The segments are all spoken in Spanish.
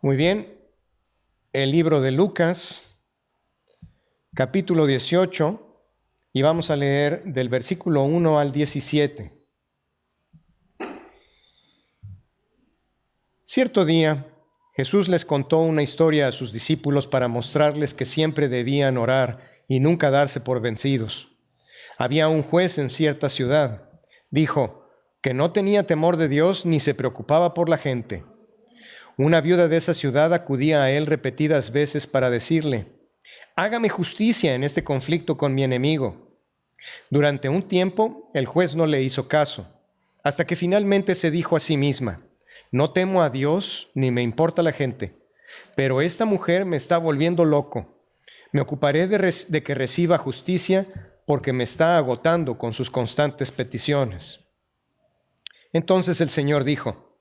Muy bien, el libro de Lucas, capítulo 18, y vamos a leer del versículo 1 al 17. Cierto día, Jesús les contó una historia a sus discípulos para mostrarles que siempre debían orar y nunca darse por vencidos. Había un juez en cierta ciudad. Dijo que no tenía temor de Dios ni se preocupaba por la gente. Una viuda de esa ciudad acudía a él repetidas veces para decirle: hágame justicia en este conflicto con mi enemigo. Durante un tiempo, el juez no le hizo caso, hasta que finalmente se dijo a sí misma: no temo a Dios ni me importa la gente, pero esta mujer me está volviendo loco. Me ocuparé de que reciba justicia porque me está agotando con sus constantes peticiones. Entonces el Señor dijo: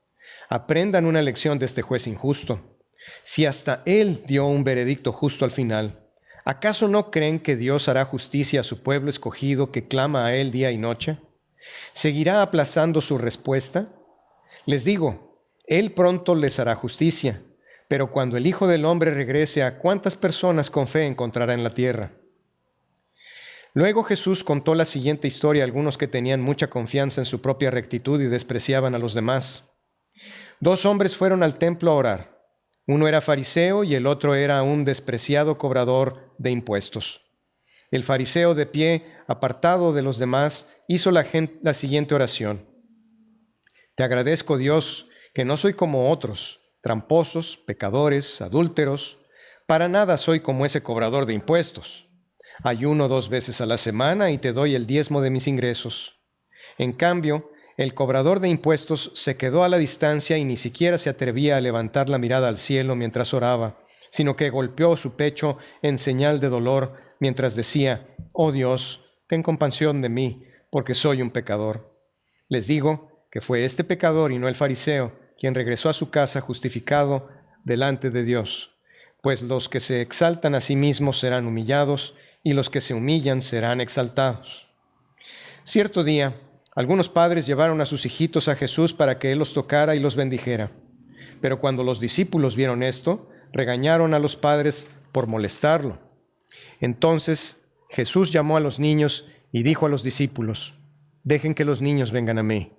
aprendan una lección de este juez injusto. Si hasta él dio un veredicto justo al final, ¿acaso no creen que Dios hará justicia a su pueblo escogido que clama a él día y noche? ¿Seguirá aplazando su respuesta? Les digo, él pronto les hará justicia, pero cuando el Hijo del Hombre regrese, ¿a cuántas personas con fe encontrará en la tierra? Luego Jesús contó la siguiente historia a algunos que tenían mucha confianza en su propia rectitud y despreciaban a los demás. Dos hombres fueron al templo a orar. Uno era fariseo y el otro era un despreciado cobrador de impuestos. El fariseo, de pie, apartado de los demás, hizo la siguiente oración: te agradezco, Dios, que no soy como otros, tramposos, pecadores, adúlteros. Para nada soy como ese cobrador de impuestos. Ayuno 2 veces a la semana y te doy el diezmo de mis ingresos. En cambio, el cobrador de impuestos se quedó a la distancia y ni siquiera se atrevía a levantar la mirada al cielo mientras oraba, sino que golpeó su pecho en señal de dolor mientras decía: oh Dios, ten compasión de mí, porque soy un pecador. Les digo que fue este pecador y no el fariseo quien regresó a su casa justificado delante de Dios, pues los que se exaltan a sí mismos serán humillados y los que se humillan serán exaltados. Cierto día, algunos padres llevaron a sus hijitos a Jesús para que él los tocara y los bendijera. Pero cuando los discípulos vieron esto, regañaron a los padres por molestarlo. Entonces Jesús llamó a los niños y dijo a los discípulos: dejen que los niños vengan a mí.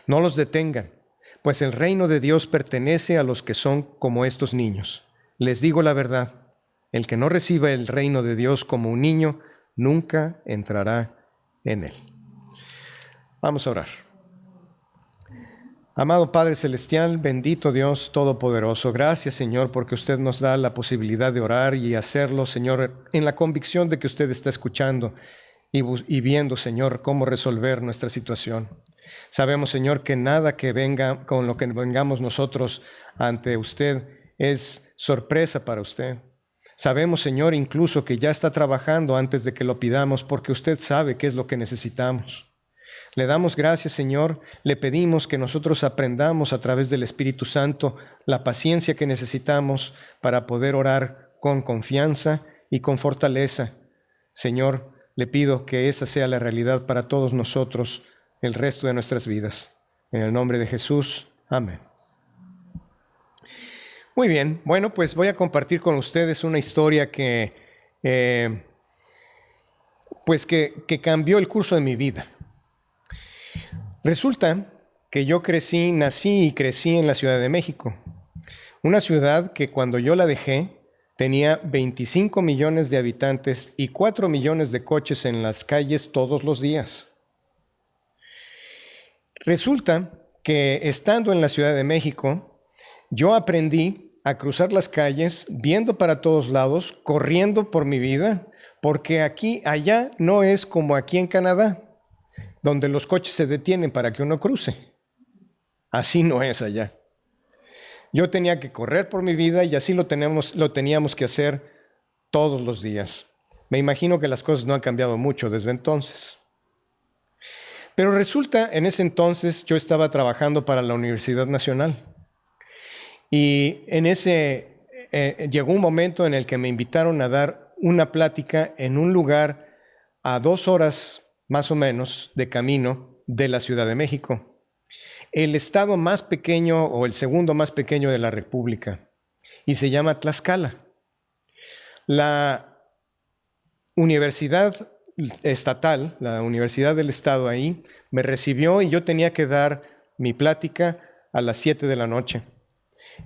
No los detengan, pues el reino de Dios pertenece a los que son como estos niños. Les digo la verdad, el que no reciba el reino de Dios como un niño, nunca entrará en él. Vamos a orar. Amado Padre Celestial, bendito Dios Todopoderoso, gracias, Señor, porque usted nos da la posibilidad de orar y hacerlo, Señor, en la convicción de que usted está escuchando y viendo, Señor, cómo resolver nuestra situación. Sabemos, Señor, que nada que venga con lo que vengamos nosotros ante usted es sorpresa para usted. Sabemos, Señor, incluso que ya está trabajando antes de que lo pidamos, porque usted sabe qué es lo que necesitamos. Le damos gracias, Señor. Le pedimos que nosotros aprendamos a través del Espíritu Santo la paciencia que necesitamos para poder orar con confianza y con fortaleza. Señor, le pido que esa sea la realidad para todos nosotros el resto de nuestras vidas. En el nombre de Jesús. Amén. Muy bien. Bueno, pues voy a compartir con ustedes una historia que cambió el curso de mi vida. Resulta que yo nací y crecí en la Ciudad de México, una ciudad que cuando yo la dejé tenía 25 millones de habitantes y 4 millones de coches en las calles todos los días. Resulta que estando en la Ciudad de México, yo aprendí a cruzar las calles viendo para todos lados, corriendo por mi vida, porque allá no es como aquí en Canadá, donde los coches se detienen para que uno cruce. Así no es allá. Yo tenía que correr por mi vida y así lo teníamos que hacer todos los días. Me imagino que las cosas no han cambiado mucho desde entonces. Pero resulta, en ese entonces yo estaba trabajando para la Universidad Nacional. Y llegó un momento en el que me invitaron a dar una plática en un lugar a 2 horas más o menos de camino de la Ciudad de México, el estado más pequeño o el segundo más pequeño de la República. y se llama Tlaxcala. La universidad estatal, la Universidad del Estado ahí, me recibió y yo tenía que dar mi plática a las 7 de la noche.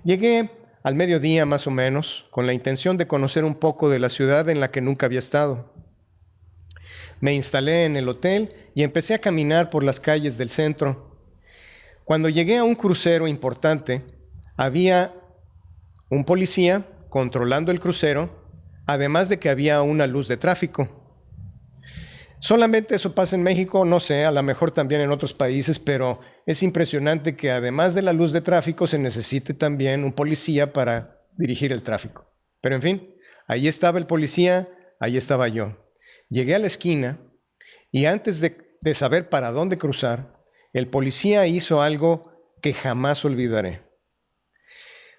Llegué al mediodía más o menos, con la intención de conocer un poco de la ciudad en la que nunca había estado. Me instalé en el hotel y empecé a caminar por las calles del centro. Cuando llegué a un crucero importante, había un policía controlando el crucero, además de que había una luz de tráfico. Solamente eso pasa en México, no sé, a lo mejor también en otros países, pero es impresionante que además de la luz de tráfico se necesite también un policía para dirigir el tráfico. Pero en fin, ahí estaba el policía, ahí estaba yo. Llegué a la esquina y antes de saber para dónde cruzar, el policía hizo algo que jamás olvidaré.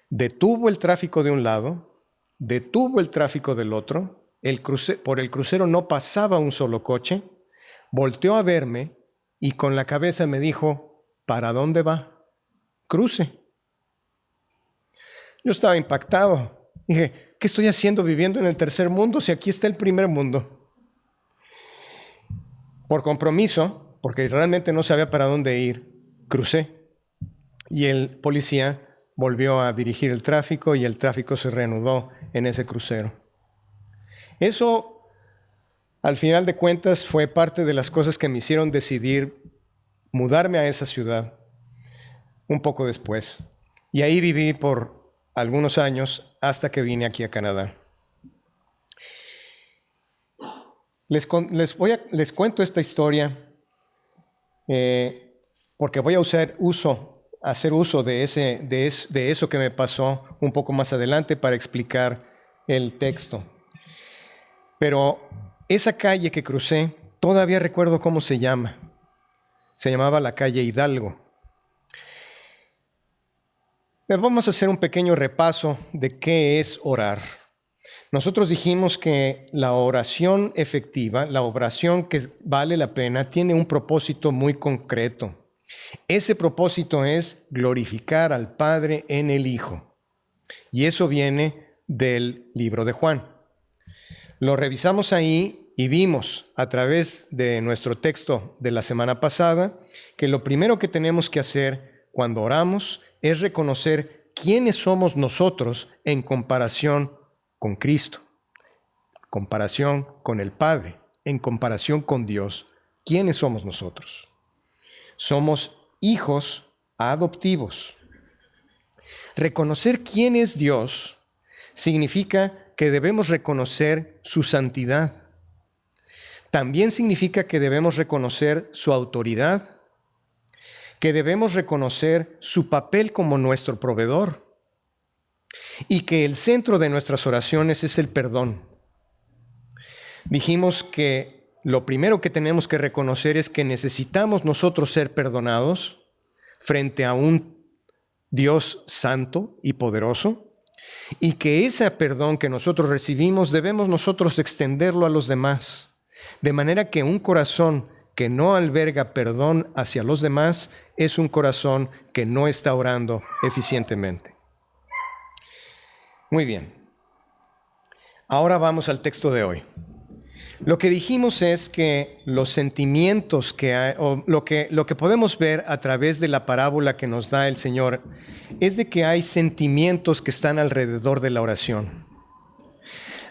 Detuvo el tráfico de un lado, detuvo el tráfico del otro. Por el crucero no pasaba un solo coche, volteó a verme y con la cabeza me dijo, ¿para dónde va? Cruce. Yo estaba impactado. Dije, ¿qué estoy haciendo viviendo en el tercer mundo si aquí está el primer mundo? Por compromiso, porque realmente no sabía para dónde ir, crucé. Y el policía volvió a dirigir el tráfico y el tráfico se reanudó en ese crucero. Eso, al final de cuentas, fue parte de las cosas que me hicieron decidir mudarme a esa ciudad un poco después. Y ahí viví por algunos años hasta que vine aquí a Canadá. Les cuento esta historia porque voy a hacer uso de eso que me pasó un poco más adelante para explicar el texto. Pero esa calle que crucé, todavía recuerdo cómo se llama. Se llamaba la calle Hidalgo. Vamos a hacer un pequeño repaso de qué es orar. Nosotros dijimos que la oración efectiva, la oración que vale la pena, tiene un propósito muy concreto. Ese propósito es glorificar al Padre en el Hijo. Y eso viene del libro de Juan. Lo revisamos ahí y vimos a través de nuestro texto de la semana pasada que lo primero que tenemos que hacer cuando oramos es reconocer quiénes somos nosotros en comparación con Cristo, comparación con el Padre, en comparación con Dios. ¿Quiénes somos nosotros? Somos hijos adoptivos. Reconocer quién es Dios significa que debemos reconocer su santidad. También significa que debemos reconocer su autoridad, que debemos reconocer su papel como nuestro proveedor y que el centro de nuestras oraciones es el perdón. Dijimos que lo primero que tenemos que reconocer es que necesitamos nosotros ser perdonados frente a un Dios santo y poderoso, y que ese perdón que nosotros recibimos debemos nosotros extenderlo a los demás, de manera que un corazón que no alberga perdón hacia los demás es un corazón que no está orando eficientemente. Muy bien. Ahora vamos al texto de hoy. Lo que dijimos es que los sentimientos que hay, o lo que podemos ver a través de la parábola que nos da el Señor, es de que hay sentimientos que están alrededor de la oración.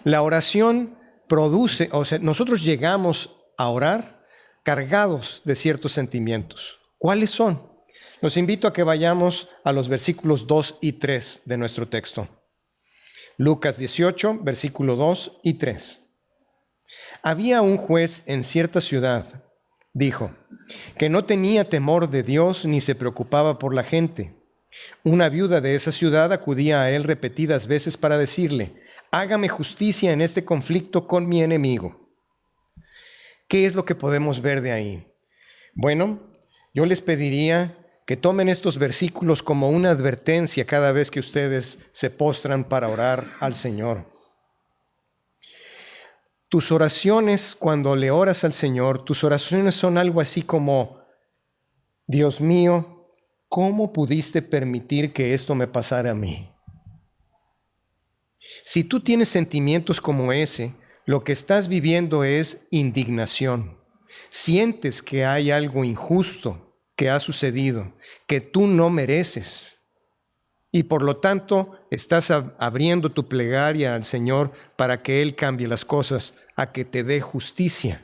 La oración produce, nosotros llegamos a orar cargados de ciertos sentimientos. ¿Cuáles son? Los invito a que vayamos a los versículos 2 y 3 de nuestro texto. Lucas 18, versículo 2 y 3. Había un juez en cierta ciudad, dijo, que no tenía temor de Dios ni se preocupaba por la gente. Una viuda de esa ciudad acudía a él repetidas veces para decirle, hágame justicia en este conflicto con mi enemigo. ¿Qué es lo que podemos ver de ahí? Bueno, yo les pediría que tomen estos versículos como una advertencia cada vez que ustedes se postran para orar al Señor. Tus oraciones, cuando le oras al Señor, tus oraciones son algo así como, Dios mío, ¿cómo pudiste permitir que esto me pasara a mí? Si tú tienes sentimientos como ese, lo que estás viviendo es indignación. Sientes que hay algo injusto que ha sucedido, que tú no mereces. Y por lo tanto, estás abriendo tu plegaria al Señor para que Él cambie las cosas, a que te dé justicia.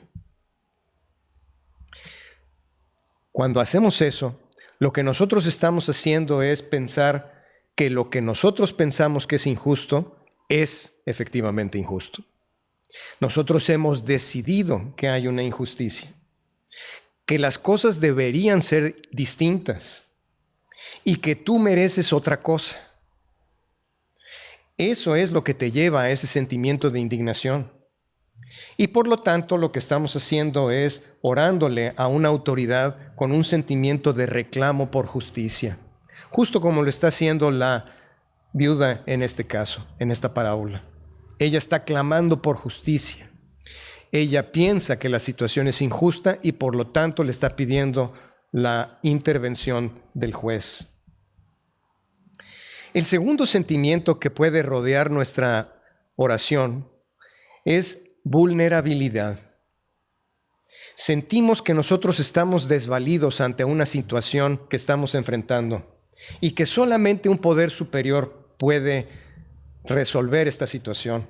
Cuando hacemos eso, lo que nosotros estamos haciendo es pensar que lo que nosotros pensamos que es injusto es efectivamente injusto. Nosotros hemos decidido que hay una injusticia, que las cosas deberían ser distintas y que tú mereces otra cosa. Eso es lo que te lleva a ese sentimiento de indignación. Y por lo tanto, lo que estamos haciendo es orándole a una autoridad con un sentimiento de reclamo por justicia, justo como lo está haciendo la viuda en este caso, en esta parábola. Ella está clamando por justicia. Ella piensa que la situación es injusta y por lo tanto le está pidiendo la intervención del juez. El segundo sentimiento que puede rodear nuestra oración es vulnerabilidad. Sentimos que nosotros estamos desvalidos ante una situación que estamos enfrentando y que solamente un poder superior puede resolver esta situación.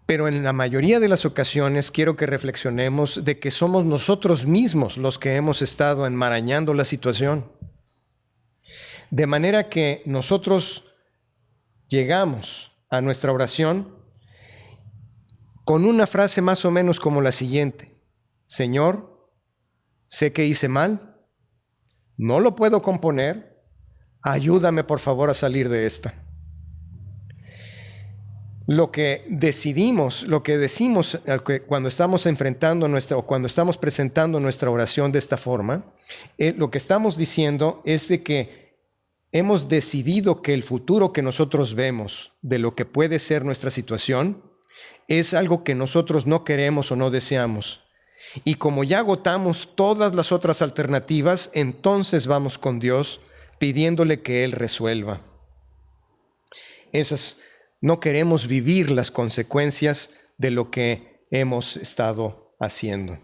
Pero en la mayoría de las ocasiones quiero que reflexionemos de que somos nosotros mismos los que hemos estado enmarañando la situación. De manera que nosotros llegamos a nuestra oración con una frase más o menos como la siguiente: Señor, sé que hice mal, no lo puedo componer, ayúdame por favor a salir de esta. Lo que decimos cuando estamos enfrentando cuando estamos presentando nuestra oración de esta forma, lo que estamos diciendo es de que hemos decidido que el futuro que nosotros vemos de lo que puede ser nuestra situación es algo que nosotros no queremos o no deseamos. Y como ya agotamos todas las otras alternativas, entonces vamos con Dios pidiéndole que Él resuelva. No queremos vivir las consecuencias de lo que hemos estado haciendo.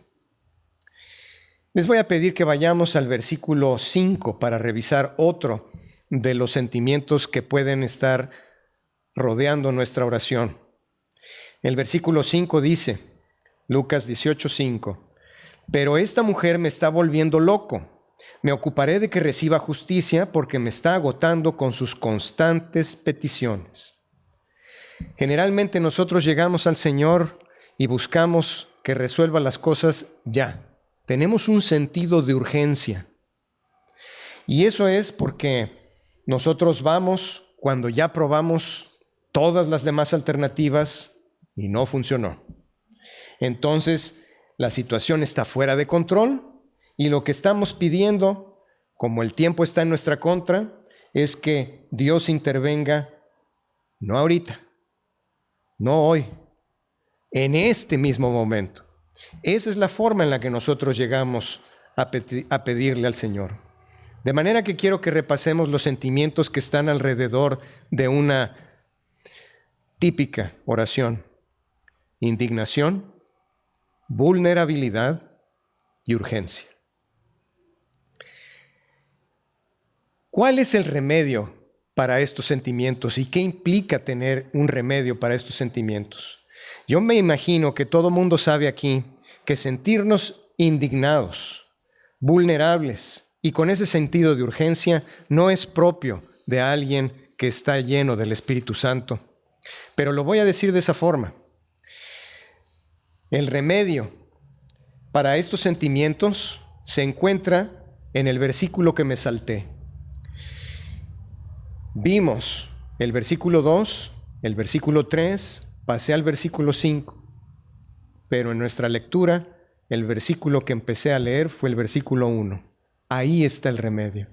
Les voy a pedir que vayamos al versículo 5 para revisar otro de los sentimientos que pueden estar rodeando nuestra oración. El versículo 5 dice, Lucas 18:5, pero esta mujer me está volviendo loco. Me ocuparé de que reciba justicia porque me está agotando con sus constantes peticiones. Generalmente nosotros llegamos al Señor y buscamos que resuelva las cosas ya. Tenemos un sentido de urgencia. Y eso es porque nosotros vamos cuando ya probamos todas las demás alternativas y no funcionó. Entonces, la situación está fuera de control y lo que estamos pidiendo, como el tiempo está en nuestra contra, es que Dios intervenga, no ahorita, no hoy, en este mismo momento. Esa es la forma en la que nosotros llegamos a pedirle al Señor. De manera que quiero que repasemos los sentimientos que están alrededor de una típica oración: indignación, vulnerabilidad y urgencia. ¿Cuál es el remedio para estos sentimientos y qué implica tener un remedio para estos sentimientos? Yo me imagino que todo mundo sabe aquí que sentirnos indignados, vulnerables y con ese sentido de urgencia no es propio de alguien que está lleno del Espíritu Santo. Pero lo voy a decir de esa forma. El remedio para estos sentimientos se encuentra en el versículo que me salté. Vimos el versículo 2, el versículo 3, pasé al versículo 5, pero en nuestra lectura el versículo que empecé a leer fue el versículo 1. Ahí está el remedio.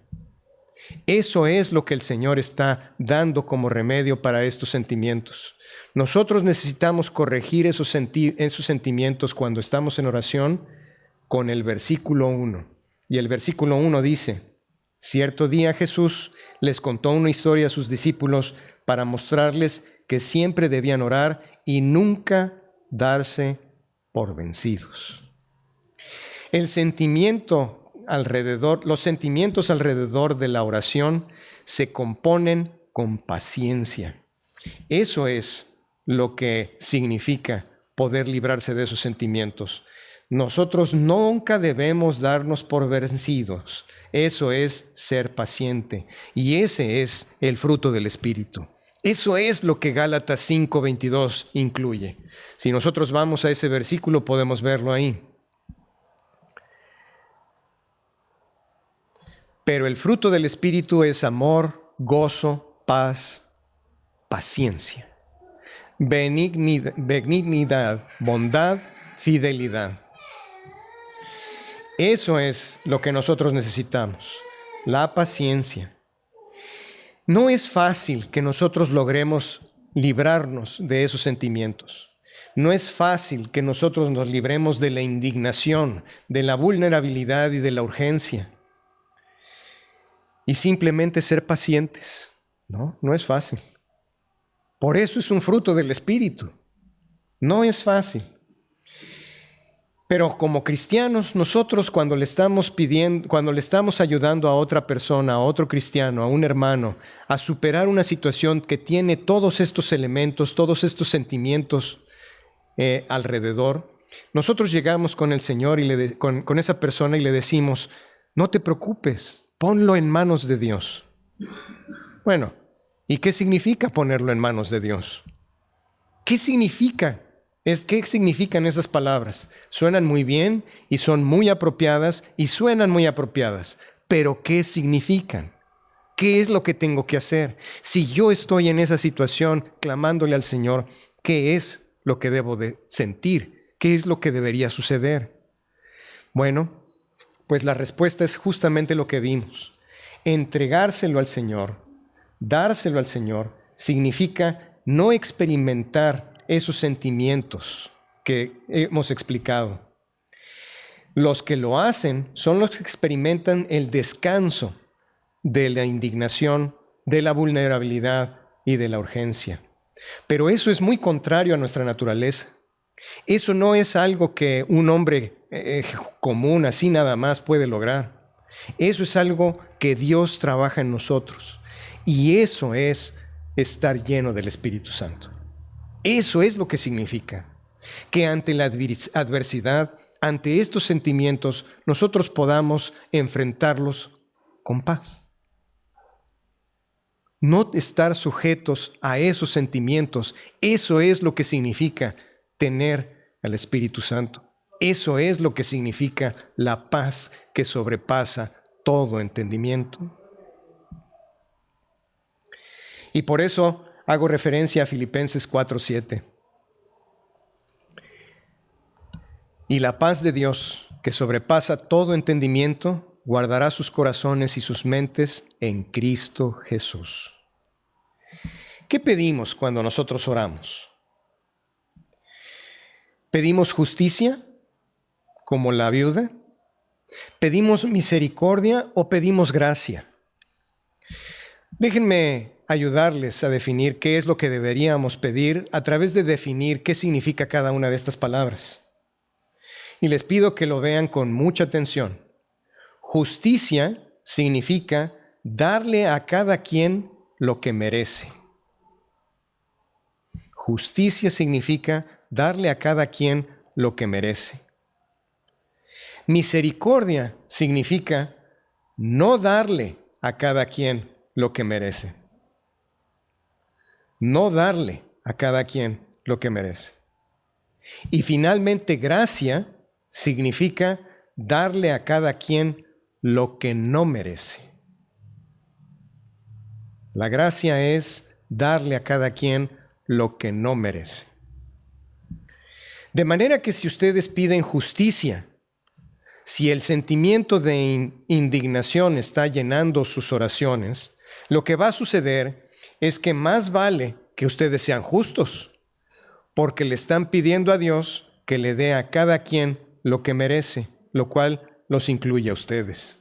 Eso es lo que el Señor está dando como remedio para estos sentimientos. Nosotros necesitamos corregir esos sentimientos cuando estamos en oración con el versículo 1. Y el versículo 1 dice: cierto día Jesús les contó una historia a sus discípulos para mostrarles que siempre debían orar y nunca darse por vencidos. Los sentimientos alrededor de la oración se componen con paciencia. Eso es lo que significa poder librarse de esos sentimientos. Nosotros nunca debemos darnos por vencidos. Eso es ser paciente. Y ese es el fruto del Espíritu. Eso es lo que Gálatas 5:22 incluye. Si nosotros vamos a ese versículo, podemos verlo ahí. Pero el fruto del Espíritu es amor, gozo, paz, paciencia, benignidad, bondad, fidelidad. Eso es lo que nosotros necesitamos, la paciencia. No es fácil que nosotros logremos librarnos de esos sentimientos. No es fácil que nosotros nos libremos de la indignación, de la vulnerabilidad y de la urgencia. Y simplemente ser pacientes, no es fácil. Por eso es un fruto del Espíritu. No es fácil. Pero como cristianos, nosotros cuando le estamos ayudando a otra persona, a otro cristiano, a un hermano, a superar una situación que tiene todos estos elementos, todos estos sentimientos alrededor, nosotros llegamos con el Señor y con esa persona y le decimos, no te preocupes, ponlo en manos de Dios. Bueno, ¿y qué significa ponerlo en manos de Dios? ¿Qué significan esas palabras? Suenan muy bien y son muy apropiadas y suenan muy apropiadas. Pero ¿qué significan? ¿Qué es lo que tengo que hacer? Si yo estoy en esa situación clamándole al Señor, ¿qué es lo que debo de sentir? ¿Qué es lo que debería suceder? Bueno, pues la respuesta es justamente lo que vimos. Entregárselo al Señor, dárselo al Señor, significa no experimentar esos sentimientos que hemos explicado. Los que lo hacen son los que experimentan el descanso de la indignación, de la vulnerabilidad y de la urgencia. Pero eso es muy contrario a nuestra naturaleza. Eso no es algo que un hombre común, así nada más, puede lograr. Eso es algo que Dios trabaja en nosotros. Y eso es estar lleno del Espíritu Santo. Eso es lo que significa que ante la adversidad, ante estos sentimientos, nosotros podamos enfrentarlos con paz. No estar sujetos a esos sentimientos, eso es lo que significa tener al Espíritu Santo. Eso es lo que significa la paz que sobrepasa todo entendimiento. Y por eso hago referencia a Filipenses 4:7. Y la paz de Dios, que sobrepasa todo entendimiento, guardará sus corazones y sus mentes en Cristo Jesús. ¿Qué pedimos cuando nosotros oramos? ¿Pedimos justicia, como la viuda? ¿Pedimos misericordia o pedimos gracia? Déjenme ayudarles a definir qué es lo que deberíamos pedir a través de definir qué significa cada una de estas palabras. Y les pido que lo vean con mucha atención. Justicia significa darle a cada quien lo que merece. Justicia significa darle a cada quien lo que merece. Misericordia significa no darle a cada quien lo que merece. No darle a cada quien lo que merece. Y finalmente, gracia significa darle a cada quien lo que no merece. La gracia es darle a cada quien lo que no merece. De manera que si ustedes piden justicia, si el sentimiento de indignación está llenando sus oraciones, lo que va a suceder es que más vale que ustedes sean justos, porque le están pidiendo a Dios que le dé a cada quien lo que merece, lo cual los incluye a ustedes.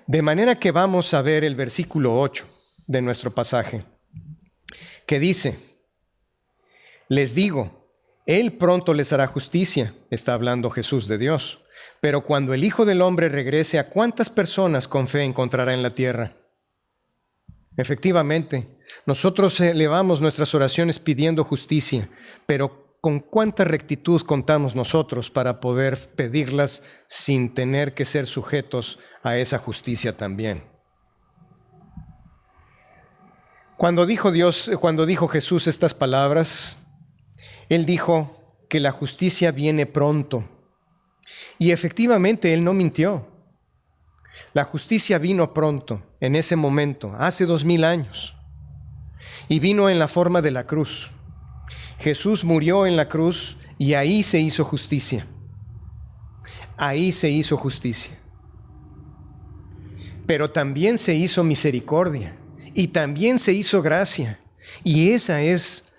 De manera que vamos a ver el versículo 8 de nuestro pasaje. que dice, les digo, Él pronto les hará justicia, está hablando Jesús de Dios, pero cuando el Hijo del Hombre regrese, ¿a cuántas personas con fe encontrará en la tierra? Efectivamente, nosotros elevamos nuestras oraciones pidiendo justicia, pero ¿con cuánta rectitud contamos nosotros para poder pedirlas sin tener que ser sujetos a esa justicia también? Cuando dijo Jesús estas palabras, Él dijo que la justicia viene pronto. Y efectivamente Él no mintió. La justicia vino pronto, en ese momento, hace 2000 años. Y vino en la forma de la cruz. Jesús murió en la cruz y ahí se hizo justicia. Ahí se hizo justicia. Pero también se hizo misericordia. Y también se hizo gracia. Y ese es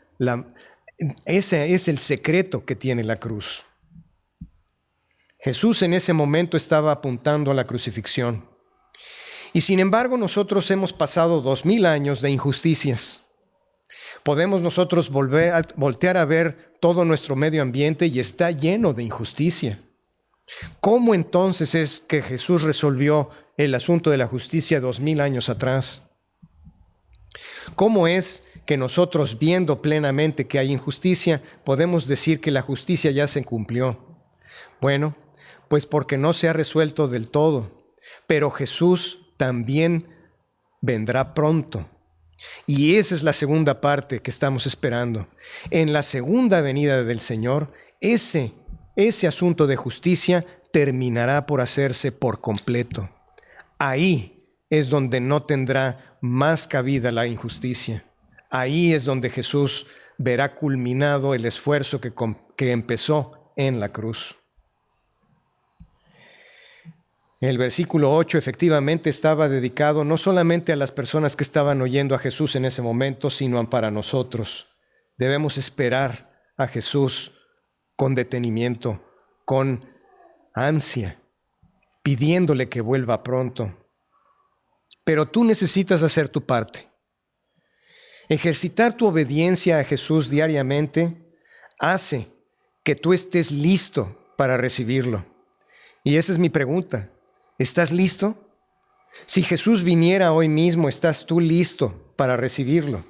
el secreto que tiene la cruz. Jesús en ese momento estaba apuntando a la crucifixión. Y sin embargo, nosotros hemos pasado 2000 años de injusticias. Podemos nosotros voltear a ver todo nuestro medio ambiente y está lleno de injusticia. ¿Cómo entonces es que Jesús resolvió el asunto de la justicia 2000 años atrás? ¿Cómo es que nosotros, viendo plenamente que hay injusticia, podemos decir que la justicia ya se cumplió? Bueno, pues porque no se ha resuelto del todo, pero Jesús también vendrá pronto. Y esa es la segunda parte que estamos esperando. En la segunda venida del Señor, ese asunto de justicia terminará por hacerse por completo. Ahí es donde no tendrá más cabida la injusticia. Ahí es donde Jesús verá culminado el esfuerzo que empezó en la cruz. El versículo 8 efectivamente estaba dedicado no solamente a las personas que estaban oyendo a Jesús en ese momento, sino para nosotros. Debemos esperar a Jesús con detenimiento, con ansia, pidiéndole que vuelva pronto. Pero tú necesitas hacer tu parte. Ejercitar tu obediencia a Jesús diariamente hace que tú estés listo para recibirlo. Y esa es mi pregunta. ¿Estás listo? Si Jesús viniera hoy mismo, ¿estás tú listo para recibirlo?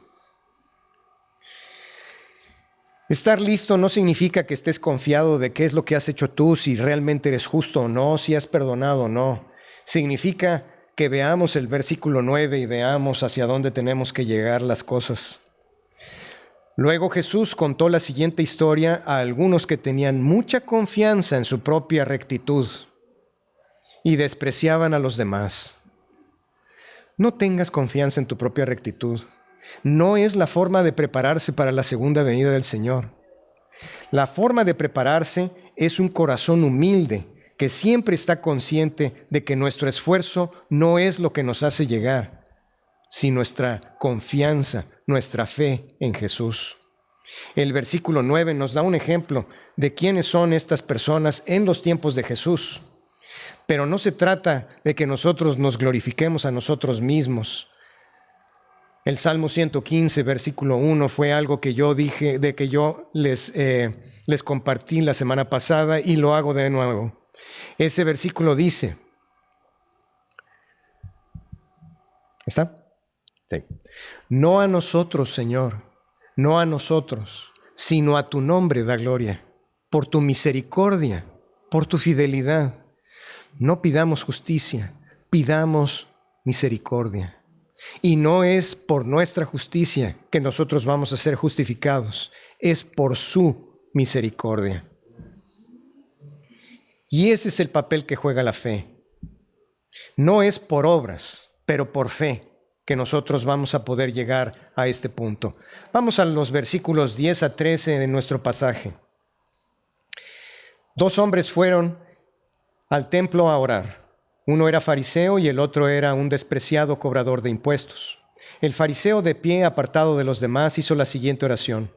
Estar listo no significa que estés confiado de qué es lo que has hecho tú, si realmente eres justo o no, si has perdonado o no. Significa que veamos el versículo 9 y veamos hacia dónde tenemos que llegar las cosas. Luego Jesús contó la siguiente historia a algunos que tenían mucha confianza en su propia rectitud y despreciaban a los demás. No tengas confianza en tu propia rectitud. No es la forma de prepararse para la segunda venida del Señor. La forma de prepararse es un corazón humilde que siempre está consciente de que nuestro esfuerzo no es lo que nos hace llegar, sino nuestra confianza, nuestra fe en Jesús. El versículo 9 nos da un ejemplo de quiénes son estas personas en los tiempos de Jesús. Pero no se trata de que nosotros nos glorifiquemos a nosotros mismos. El Salmo 115, versículo 1, fue algo que yo dije, de que yo les compartí la semana pasada y lo hago de nuevo. Ese versículo dice, ¿está? Sí. No a nosotros, Señor, no a nosotros, sino a tu nombre da gloria, por tu misericordia, por tu fidelidad. No pidamos justicia, pidamos misericordia. Y no es por nuestra justicia que nosotros vamos a ser justificados, es por su misericordia. Y ese es el papel que juega la fe. No es por obras, pero por fe que nosotros vamos a poder llegar a este punto. Vamos a los versículos 10 a 13 de nuestro pasaje. 2 hombres fueron al templo a orar. Uno era fariseo y el otro era un despreciado cobrador de impuestos. El fariseo, de pie, apartado de los demás, hizo la siguiente oración: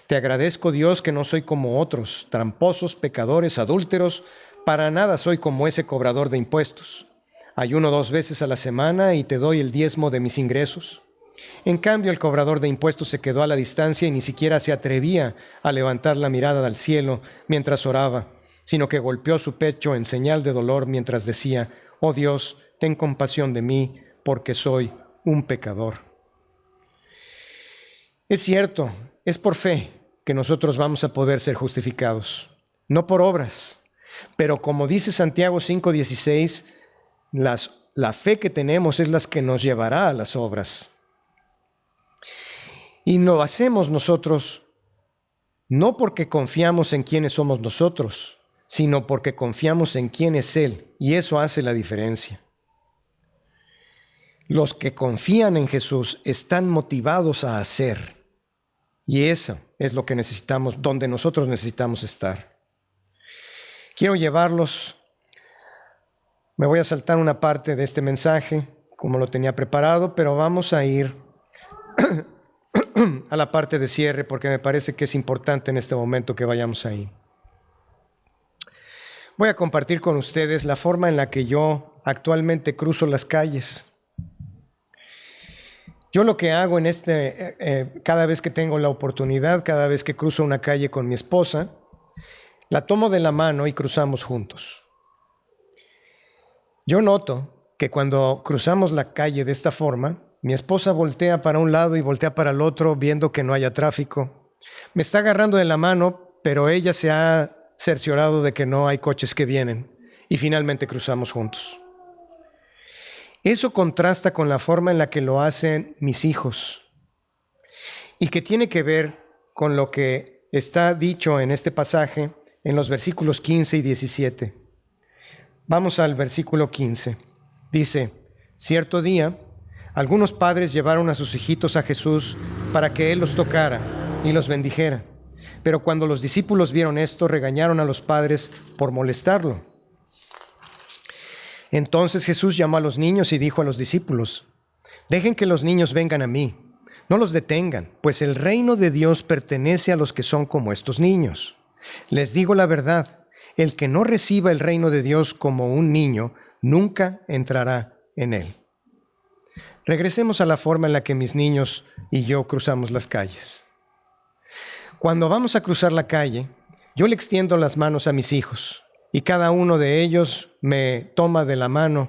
Te agradezco, Dios, que no soy como otros, tramposos, pecadores, adúlteros. Para nada soy como ese cobrador de impuestos. Ayuno 2 veces a la semana y te doy el diezmo de mis ingresos. En cambio, el cobrador de impuestos se quedó a la distancia y ni siquiera se atrevía a levantar la mirada al cielo mientras oraba, sino que golpeó su pecho en señal de dolor mientras decía: «Oh Dios, ten compasión de mí, porque soy un pecador». Es cierto, es por fe que nosotros vamos a poder ser justificados, no por obras. Pero como dice Santiago 5:16, la fe que tenemos es la que nos llevará a las obras. Y lo hacemos nosotros no porque confiamos en quiénes somos nosotros, sino porque confiamos en quién es Él, y eso hace la diferencia. Los que confían en Jesús están motivados a hacer, y eso es lo que necesitamos, donde nosotros necesitamos estar. Quiero llevarlos, me voy a saltar una parte de este mensaje, como lo tenía preparado, pero vamos a ir a la parte de cierre, porque me parece que es importante en este momento que vayamos ahí. Voy a compartir con ustedes la forma en la que yo actualmente cruzo las calles. Yo lo que hago cada vez que tengo la oportunidad, cada vez que cruzo una calle con mi esposa, la tomo de la mano y cruzamos juntos. Yo noto que cuando cruzamos la calle de esta forma, mi esposa voltea para un lado y voltea para el otro, viendo que no haya tráfico. Me está agarrando de la mano, pero ella se ha cerciorado de que no hay coches que vienen, y finalmente cruzamos juntos. Eso contrasta con la forma en la que lo hacen mis hijos, y que tiene que ver con lo que está dicho en este pasaje, en los versículos 15 y 17. Vamos al versículo 15. Dice: cierto día, algunos padres llevaron a sus hijitos a Jesús para que Él los tocara y los bendijera. Pero cuando los discípulos vieron esto, regañaron a los padres por molestarlo. Entonces Jesús llamó a los niños y dijo a los discípulos: «Dejen que los niños vengan a mí, no los detengan, pues el reino de Dios pertenece a los que son como estos niños. Les digo la verdad, el que no reciba el reino de Dios como un niño, nunca entrará en él». Regresemos a la forma en la que mis niños y yo cruzamos las calles. Cuando vamos a cruzar la calle, yo le extiendo las manos a mis hijos y cada uno de ellos me toma de la mano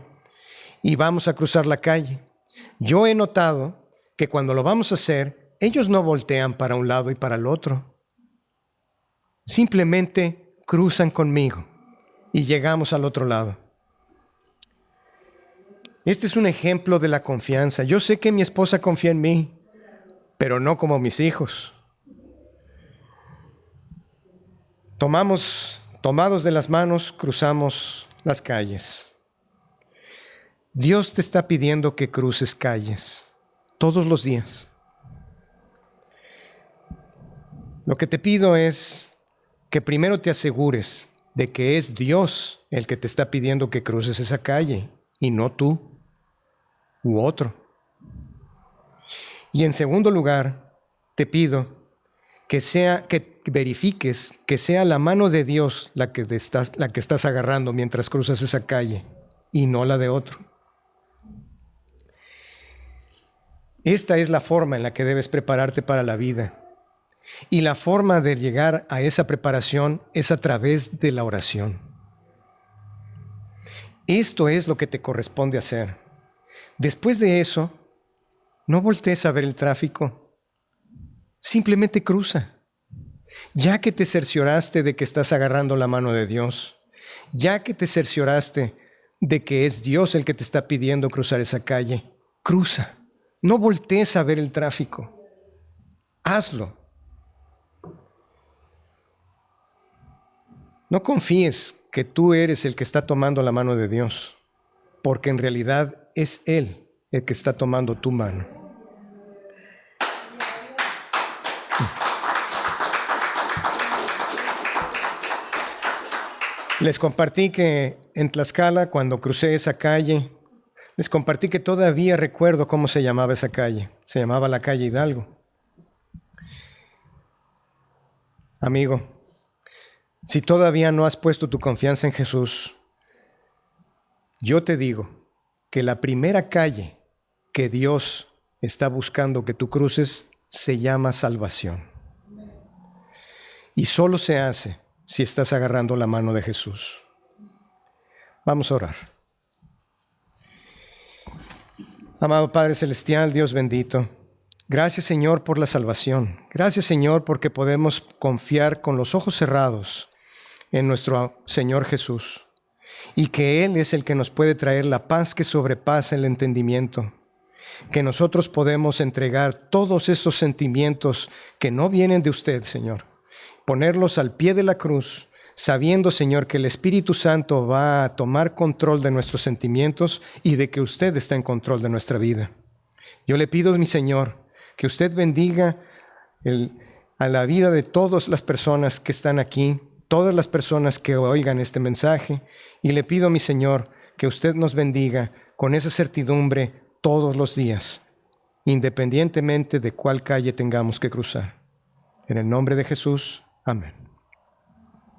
y vamos a cruzar la calle. Yo he notado que cuando lo vamos a hacer, ellos no voltean para un lado y para el otro. Simplemente cruzan conmigo y llegamos al otro lado. Este es un ejemplo de la confianza. Yo sé que mi esposa confía en mí, pero no como mis hijos. Tomados de las manos, cruzamos las calles. Dios te está pidiendo que cruces calles todos los días. Lo que te pido es que primero te asegures de que es Dios el que te está pidiendo que cruces esa calle y no tú u otro. Y en segundo lugar, te pido que verifiques que sea la mano de Dios la que estás agarrando mientras cruzas esa calle y no la de otro. Esta es la forma en la que debes prepararte para la vida. Y la forma de llegar a esa preparación es a través de la oración. Esto es lo que te corresponde hacer. Después de eso, no voltees a ver el tráfico. Simplemente cruza. Ya que te cercioraste de que estás agarrando la mano de Dios, ya que te cercioraste de que es Dios el que te está pidiendo cruzar esa calle, cruza. No voltees a ver el tráfico. Hazlo. No confíes que tú eres el que está tomando la mano de Dios, porque en realidad es Él el que está tomando tu mano. Les compartí que en Tlaxcala, cuando crucé esa calle, les compartí que todavía recuerdo cómo se llamaba esa calle. Se llamaba la calle Hidalgo. Amigo, si todavía no has puesto tu confianza en Jesús, yo te digo que la primera calle que Dios está buscando que tú cruces se llama salvación. Y solo se hace si estás agarrando la mano de Jesús. Vamos a orar. Amado Padre Celestial, Dios bendito, gracias Señor por la salvación. Gracias Señor porque podemos confiar con los ojos cerrados en nuestro Señor Jesús y que Él es el que nos puede traer la paz que sobrepasa el entendimiento. Que nosotros podemos entregar todos estos sentimientos que no vienen de usted, Señor, ponerlos al pie de la cruz, sabiendo, Señor, que el Espíritu Santo va a tomar control de nuestros sentimientos y de que usted está en control de nuestra vida. Yo le pido, mi Señor, que usted bendiga a la vida de todas las personas que están aquí, todas las personas que oigan este mensaje, y le pido, mi Señor, que usted nos bendiga con esa certidumbre todos los días, independientemente de cuál calle tengamos que cruzar. En el nombre de Jesús, amén.